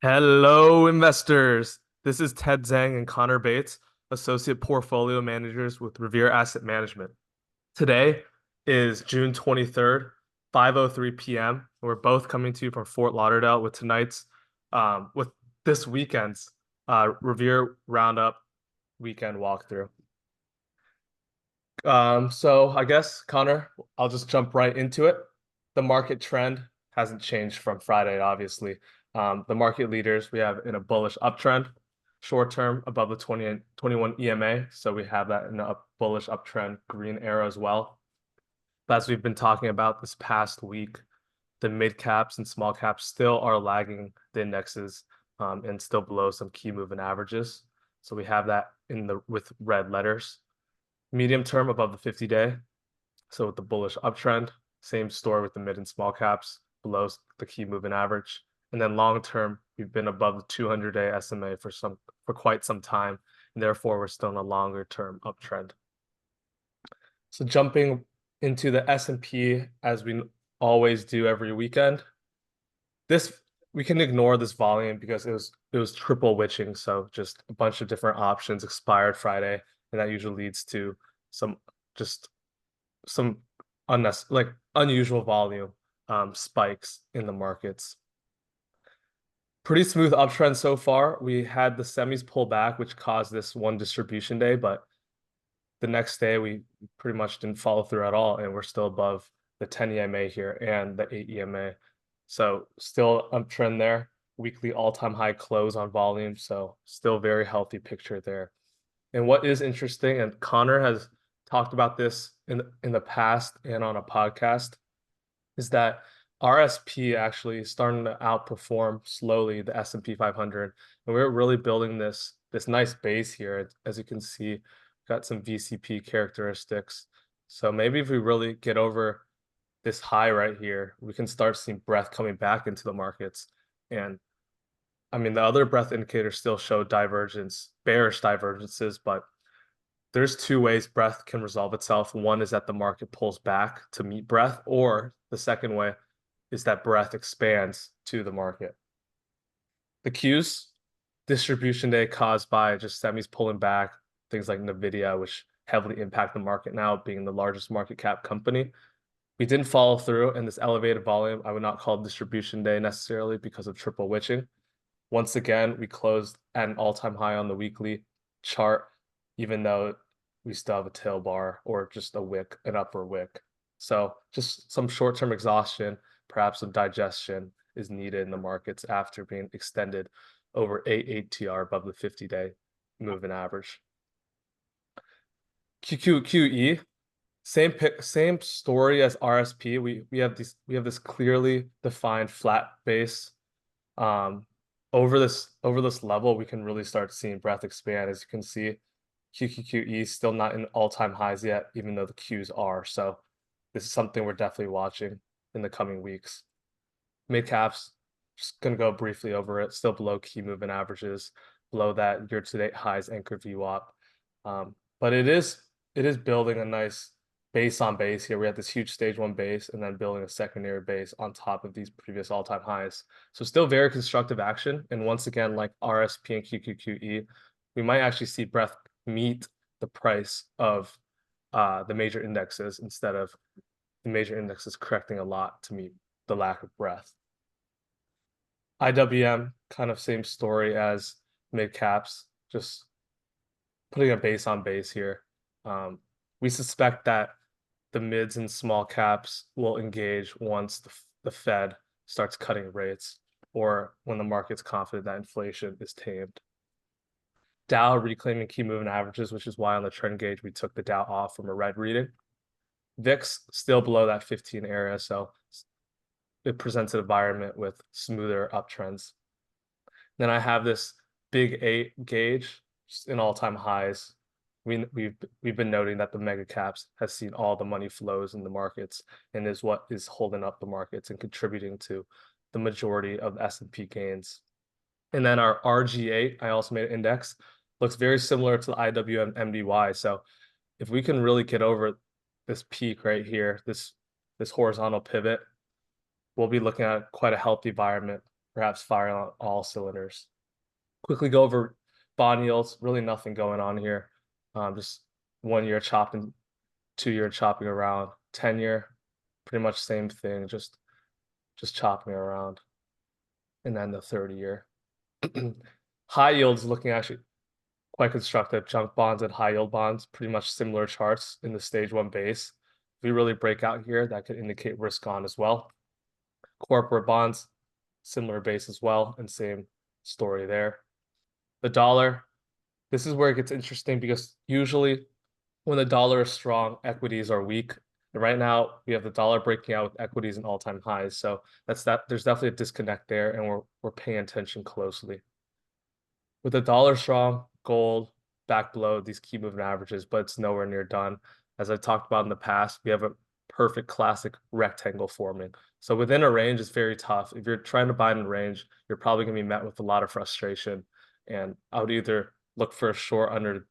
Hello, investors. This is Zhang and Connor Bates, Associate Portfolio Managers with Revere Asset Management. Today is June 23rd, 5:03 p.m. We're both coming to you from Fort Lauderdale with this weekend's Revere Roundup weekend walkthrough. So I guess, Connor, I'll just jump right into it. The market trend hasn't changed from Friday, obviously. The market leaders we have in a bullish uptrend, short term above the 21 EMA. So we have that in a bullish uptrend, green arrow as well. But as we've been talking about this past week, the mid caps and small caps still are lagging the indexes and still below some key moving averages. So we have that with red letters. Medium term above the 50-day. So with the bullish uptrend, same story with the mid and small caps below the key moving average. And then long term, we've been above the 200-day SMA for quite some time, and therefore we're still in a longer term uptrend. So jumping into the S&P as we always do every weekend, this we can ignore this volume because it was triple witching, so just a bunch of different options expired Friday, and that usually leads to some just some unusual volume spikes in the markets. Pretty smooth uptrend so far. We had the semis pull back, which caused this one distribution day, but the next day we pretty much didn't follow through at all, and we're still above the 10 EMA here and the 8 EMA. So still uptrend there. Weekly all-time high close on volume, so still very healthy picture there. And what is interesting, and Connor has talked about this in the past and on a podcast, is that RSP actually is starting to outperform slowly the S&P 500, and we're really building this nice base here. As you can see, got some VCP characteristics. So maybe if we really get over this high right here, we can start seeing breadth coming back into the markets. And I mean, the other breadth indicators still show bearish divergences, but there's two ways breadth can resolve itself. One is that the market pulls back to meet breadth, or the second way is that breadth expands to the market. The Qs, distribution day caused by just semis pulling back, things like NVIDIA, which heavily impact the market now, being the largest market cap company. We didn't follow through, and this elevated volume, I would not call distribution day necessarily because of triple witching. Once again, we closed at an all-time high on the weekly chart, even though we still have a tail bar or just a wick, an upper wick. So just some short-term exhaustion, perhaps some digestion is needed in the markets after being extended over 8 TR above the 50-day moving average. QQQE, same story as RSP. We have this clearly defined flat base. Over this level, we can really start seeing breadth expand. As you can see, QQQE is still not in all-time highs yet, even though the Qs are. So this is something we're definitely watching in the coming weeks. Mid caps, just gonna go briefly over it. Still below key moving averages, below that year-to-date highs anchor VWAP. But it is building a nice base on base here. We have this huge stage one base and then building a secondary base on top of these previous all-time highs. So still very constructive action. And once again, like RSP and QQQE, we might actually see breadth meet the price of the major indexes instead of the major indexes correcting a lot to meet the lack of breadth. IWM, kind of same story as mid caps, just putting a base on base here. We suspect that the mids and small caps will engage once the Fed starts cutting rates or when the market's confident that inflation is tamed. Dow reclaiming key moving averages, which is why on the trend gauge we took the Dow off from a red reading. VIX still below that 15 area, so it presents an environment with smoother uptrends. Then I have this big 8 gauge just in all-time highs. We've been noting that the mega caps has seen all the money flows in the markets and is what is holding up the markets and contributing to the majority of S&P gains. And then our RG8, I also made an index, looks very similar to the IWM MDY. So if we can really get over this peak right here, this horizontal pivot, we'll be looking at quite a healthy environment perhaps firing on all cylinders. Quickly go over bond yields. Really nothing going on here. Just 1 year chopping, 2 year chopping around, 10-year, pretty much same thing, just chopping around. And then the 30-year. High yields looking actually quite constructive. Junk bonds and high yield bonds, pretty much similar charts in the stage 1 base. If we really break out here, that could indicate risk on as well. Corporate bonds, similar base as well, and same story there. The dollar, this is where it gets interesting because usually when the dollar is strong, equities are weak. And right now we have the dollar breaking out with equities and all-time highs. So there's definitely a disconnect there, and we're paying attention closely. With the dollar strong, gold back below these key moving averages, but it's nowhere near done. As I talked about in the past, we have a perfect classic rectangle forming. So within a range, it's very tough. If you're trying to buy in a range, you're probably going to be met with a lot of frustration. And I would either look for a short under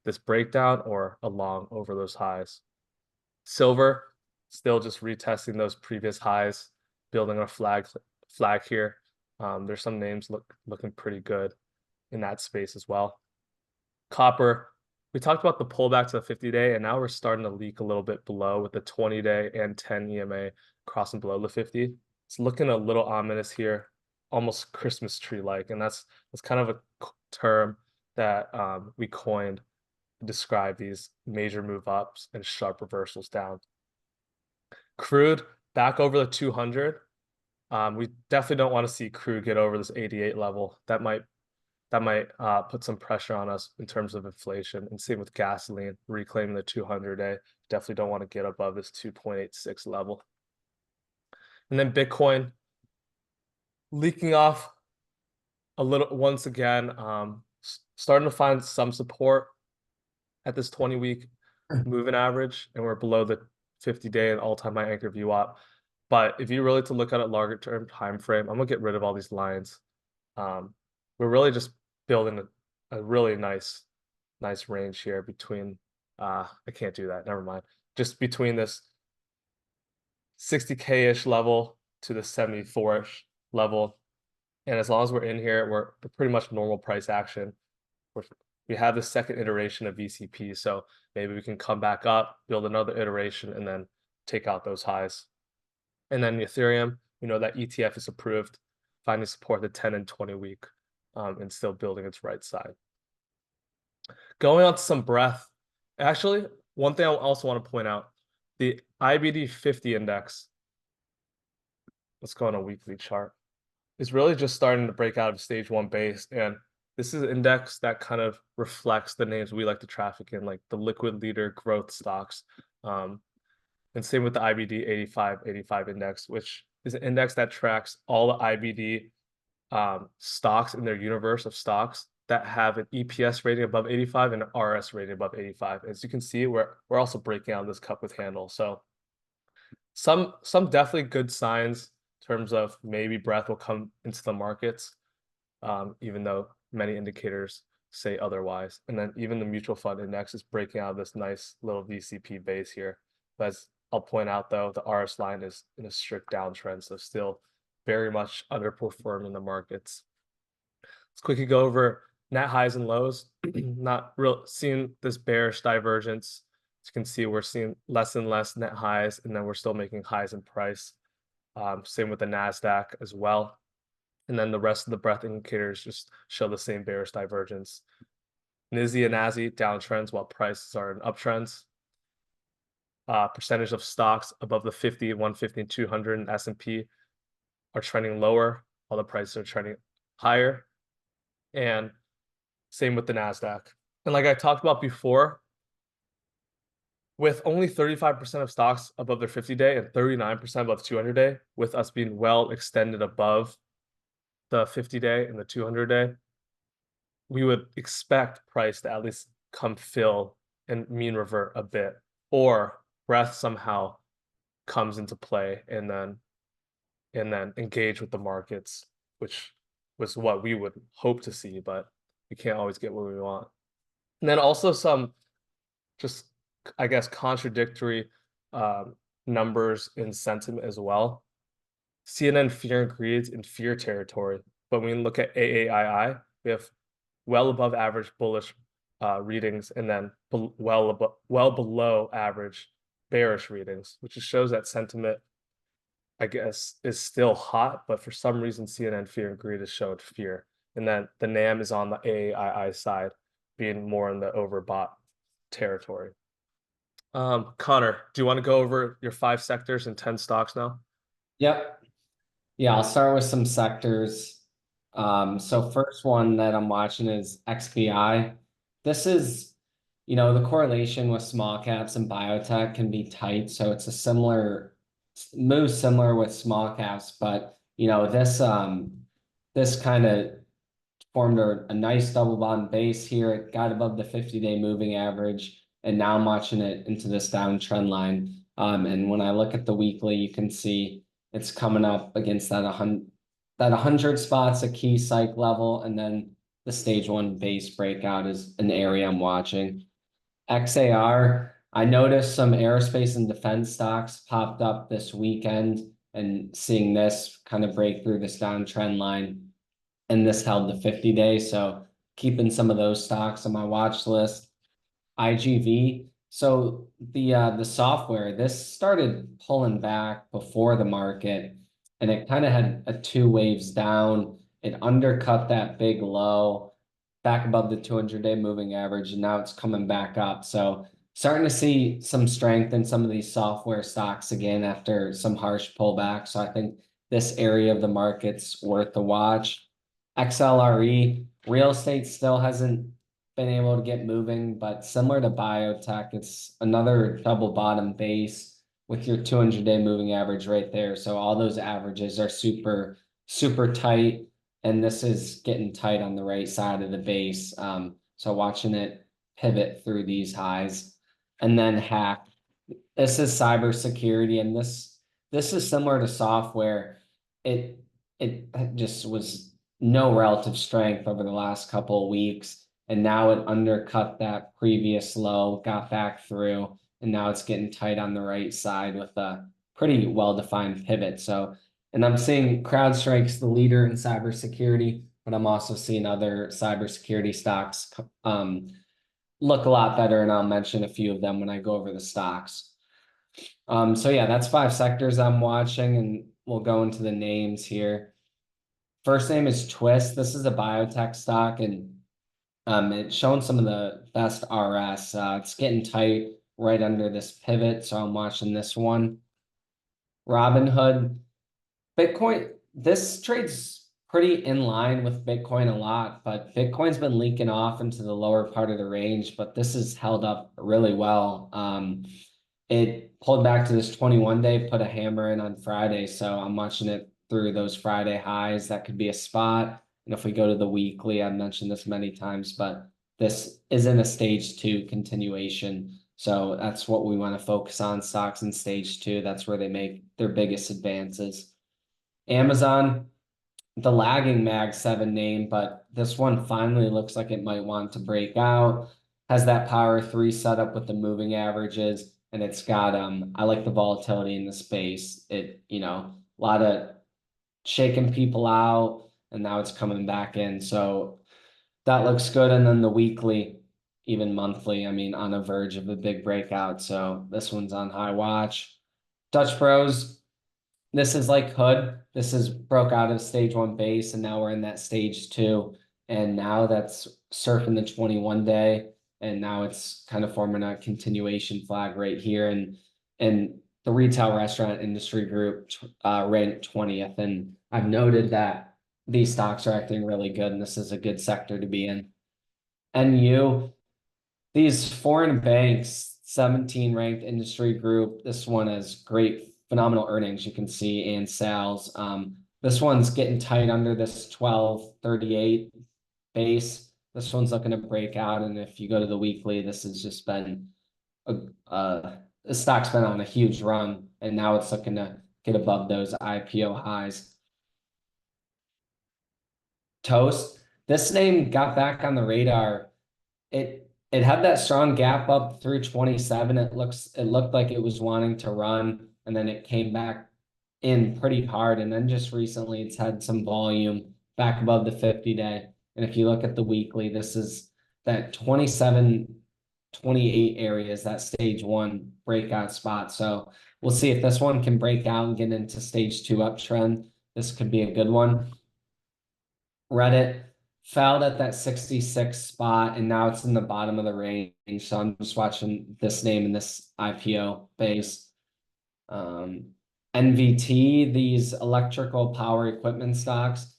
this breakdown or a long over those highs. Silver, still just retesting those previous highs, building a flag here. There's some names looking pretty good in that space as well. Copper, we talked about the pullback to the 50-day, and now we're starting to leak a little bit below with the 20-day and 10 EMA crossing below the 50. It's looking a little ominous here, almost Christmas tree-like, and that's kind of a term that we coined to describe these major move ups and sharp reversals down. Crude back over the 200. We definitely don't want to see crude get over this 88 level. That might put some pressure on us in terms of inflation. And same with gasoline, reclaiming the 200-day. Definitely don't want to get above this 2.86 level. And then Bitcoin leaking off a little once again, starting to find some support at this 20-week moving average, and we're below the 50-day and all-time high anchor VWAP. But if you really to look at it longer term time frame, I'm gonna get rid of all these lines. We're really just building a really nice range here between I can't do that, never mind. Just between this 60K-ish level to the 74-ish level. And as long as we're in here, we're pretty much normal price action. We have the second iteration of VCP, so maybe we can come back up, build another iteration, and then take out those highs. And then Ethereum, we know that ETF is approved, finding support the 10 and 20 week, and still building its right side. Going on to some breadth. Actually, one thing I also want to point out, the IBD 50 index, let's go on a weekly chart, is really just starting to break out of stage 1 base. And this is an index that kind of reflects the names we like to traffic in, like the liquid leader growth stocks. And same with the IBD 85 index, which is an index that tracks all the IBD stocks in their universe of stocks that have an EPS rating above 85 and an RS rating above 85. As you can see, we're also breaking out this cup with handle. So some definitely good signs in terms of maybe breadth will come into the markets, even though many indicators say otherwise. And then even the mutual fund index is breaking out of this nice little VCP base here. But as I'll point out though, the RS line is in a strict downtrend, so still very much underperforming the markets. Let's quickly go over net highs and lows. Not real seeing this bearish divergence. As you can see, we're seeing less and less net highs, and then we're still making highs in price. Same with the NASDAQ as well. And then the rest of the breadth indicators just show the same bearish divergence. NYSE and NASI downtrends while prices are in uptrends. Percentage of stocks above the 50, 150, and 200 in S&P are trending lower, while the prices are trending higher. And same with the NASDAQ. And like I talked about before, with only 35% of stocks above their 50-day and 39% above 200-day, with us being well extended above the 50-day and the 200-day, we would expect price to at least come fill and mean revert a bit, or breadth somehow comes into play and then engage with the markets, which was what we would hope to see, but we can't always get what we want. And then also some just, I guess, contradictory numbers in sentiment as well. CNN fear and greed in fear territory. But when we look at AAII, we have well above average bullish readings, and then well below average bearish readings, which just shows that sentiment, I guess, is still hot, but for some reason CNN fear and greed is showing fear. And then the NAM is on the AAII side, being more in the overbought territory. Connor, do you want to go over your 5 sectors and 10 stocks now? Yep. Yeah, I'll start with some sectors. So first one that I'm watching is XBI. This is, the correlation with small caps and biotech can be tight. So it's a move similar with small caps, but this kind of formed a nice double bottom base here. It got above the 50-day moving average, and now I'm watching it into this downtrend line. And when I look at the weekly, you can see it's coming up against that 100 spots, a key psych level, and then the stage 1 base breakout is an area I'm watching. XAR, I noticed some aerospace and defense stocks popped up this weekend, and seeing this kind of break through this downtrend line, and this held the 50-day. So keeping some of those stocks on my watch list. IGV. So the software, this started pulling back before the market, and it kind of had a 2 waves down. It undercut that big low back above the 200-day moving average, and now it's coming back up. So starting to see some strength in some of these software stocks again after some harsh pullback. So I think this area of the market's worth the watch. XLRE, real estate still hasn't been able to get moving, but similar to biotech, it's another double bottom base with your 200-day moving average right there. So all those averages are super, super tight, and this is getting tight on the right side of the base. So watching it pivot through these highs. And then hack. This is cybersecurity, and this is similar to software. It just was no relative strength over the last couple of weeks, and now it undercut that previous low, got back through, and now it's getting tight on the right side with a pretty well-defined pivot. So, and I'm seeing CrowdStrike's the leader in cybersecurity, but I'm also seeing other cybersecurity stocks look a lot better, and I'll mention a few of them when I go over the stocks. So yeah, that's 5 sectors I'm watching, and we'll go into the names here. First name is Twist. This is a biotech stock, and it's showing some of the best RS. It's getting tight right under this pivot, so I'm watching this one. Robinhood, Bitcoin. This trades pretty in line with Bitcoin a lot, but Bitcoin's been leaking off into the lower part of the range, but this has held up really well. It pulled back to this 21-day, put a hammer in on Friday, so I'm watching it through those Friday highs. That could be a spot. And if we go to the weekly, I've mentioned this many times, but this isn't a stage 2 continuation. So that's what we want to focus on, stocks in stage 2. That's where they make their biggest advances. Amazon, the lagging Mag 7 name, but this one finally looks like it might want to break out. Has that power 3 set up with the moving averages, and it's got I like the volatility in the space. A lot of shaking people out, and now it's coming back in. So that looks good. And then the weekly, even monthly, I mean, on a verge of a big breakout. So this one's on high watch. Dutch Bros, this is like Hood. This is broke out of stage 1 base, and now we're in that stage 2. And now that's surfing the 21-day. And now it's kind of forming a continuation flag right here. And the retail restaurant industry group ranked 20th. And I've noted that these stocks are acting really good, and this is a good sector to be in. NU, these foreign banks, 17 ranked industry group. This one has great, phenomenal earnings, you can see, and sales. This one's getting tight under this 1238 base. This one's looking to break out, and if you go to the weekly, this has just been the stock's been on a huge run, and now it's looking to get above those IPO highs. Toast, this name got back on the radar. It had that strong gap up through 27. It looked like it was wanting to run, and then it came back in pretty hard. And then just recently it's had some volume back above the 50-day. And if you look at the weekly, this is that 27, 28 areas, that stage one breakout spot. So we'll see if this one can break out and get into stage two uptrend. This could be a good one. Reddit fouled at that 66 spot, and now it's in the bottom of the range. So I'm just watching this name in this IPO base. NVT, these electrical power equipment stocks,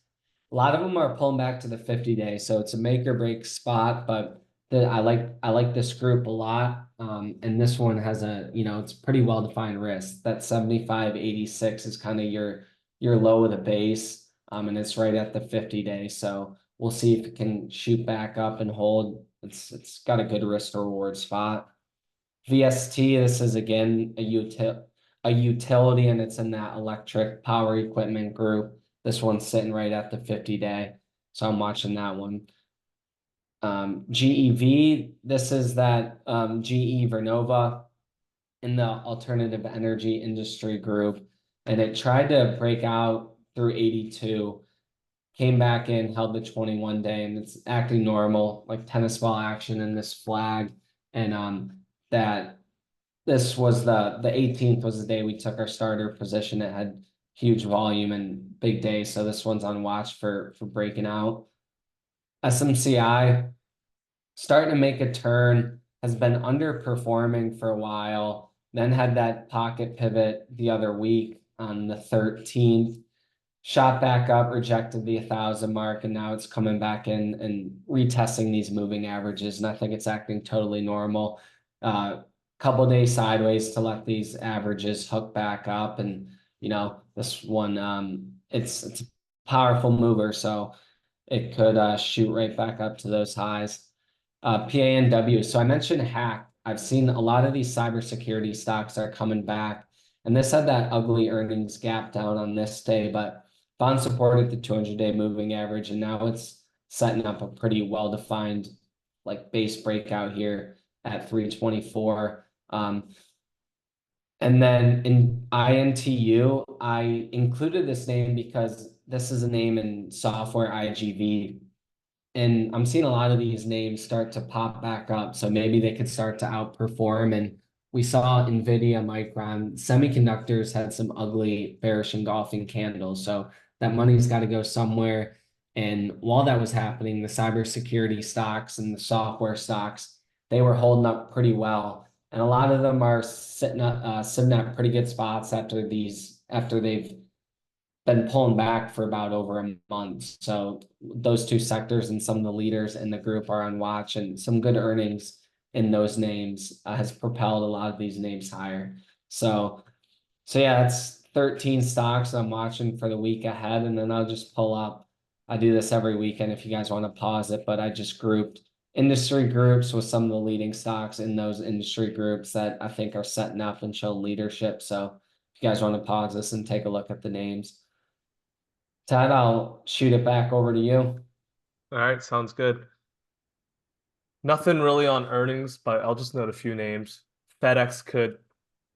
a lot of them are pulling back to the 50-day. So it's a make or break spot, but I like this group a lot. And this one has a, it's pretty well defined risk. That 75.86 is kind of your low of the base. And it's right at the 50-day. So we'll see if it can shoot back up and hold. It's got a good risk to reward spot. VST, this is again a utility, and it's in that electric power equipment group. This one's sitting right at the 50-day. So I'm watching that one. GEV, this is that GE Vernova in the alternative energy industry group. And it tried to break out through 82, came back in, held the 21-day, and it's acting normal, like tennis ball action in this flag. And that this was the 18th was the day we took our starter position. It had huge volume and big day. So this one's on watch for breaking out. SMCI starting to make a turn, has been underperforming for a while, then had that pocket pivot the other week on the 13th, shot back up, rejected the 1,000 mark, and now it's coming back in and retesting these moving averages. And I think it's acting totally normal. Couple days sideways to let these averages hook back up. And, this one, it's a powerful mover. So it could shoot right back up to those highs. PANW. So I mentioned hack. I've seen a lot of these cybersecurity stocks are coming back. And this had that ugly earnings gap down on this day, but bond supported the 200-day moving average. And now it's setting up a pretty well-defined like base breakout here at 324. And then in INTU, I included this name because this is a name in software IGV. And I'm seeing a lot of these names start to pop back up. So maybe they could start to outperform. And we saw NVIDIA, Micron, semiconductors had some ugly bearish engulfing candles. So that money's got to go somewhere. And while that was happening, the cybersecurity stocks and the software stocks, they were holding up pretty well. And a lot of them are sitting at pretty good spots after they've been pulling back for about over a month. So those two sectors and some of the leaders in the group are on watch, and some good earnings in those names has propelled a lot of these names higher. So yeah, that's 13 stocks I'm watching for the week ahead, and then I'll just pull up. I do this every weekend if you guys want to pause it, but I just grouped industry groups with some of the leading stocks in those industry groups that I think are setting up and showing leadership. So if you guys want to pause this and take a look at the names. Ted, I'll shoot it back over to you. All right, sounds good. Nothing really on earnings, but I'll just note a few names. FedEx could,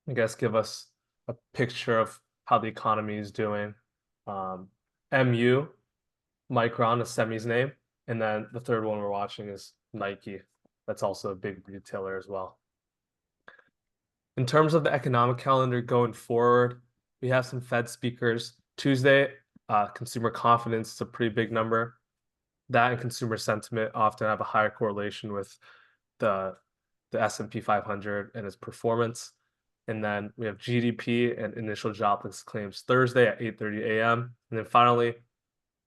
I guess, give us a picture of how the economy is doing. MU, Micron, a semi's name. And then the third one we're watching is Nike. That's also a big retailer as well. In terms of the economic calendar going forward, we have some Fed speakers. Tuesday, consumer confidence is a pretty big number. That and consumer sentiment often have a higher correlation with the S&P 500 and its performance. And then we have GDP and initial jobless claims Thursday at 8:30 a.m. And then finally,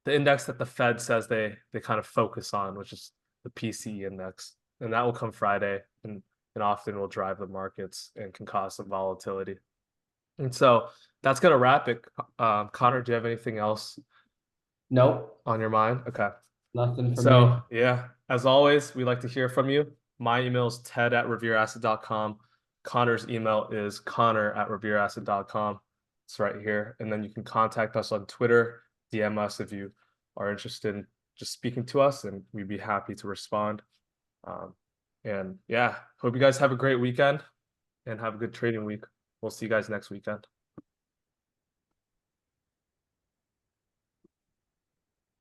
the index that the Fed says they kind of focus on, which is the PCE index. And that will come Friday and often will drive the markets and can cause some volatility. And so that's going to wrap it. Connor, do you have anything else Nope, on your mind? Okay. nothing from me. So yeah, as always, we like to hear from you. My email is ted@revereasset.com. Connor's email is connor@revereasset.com. It's right here. And then you can contact us on Twitter, DM us if you are interested in just speaking to us, and we'd be happy to respond. And yeah, hope you guys have a great weekend and have a good trading week. We'll see you guys next weekend.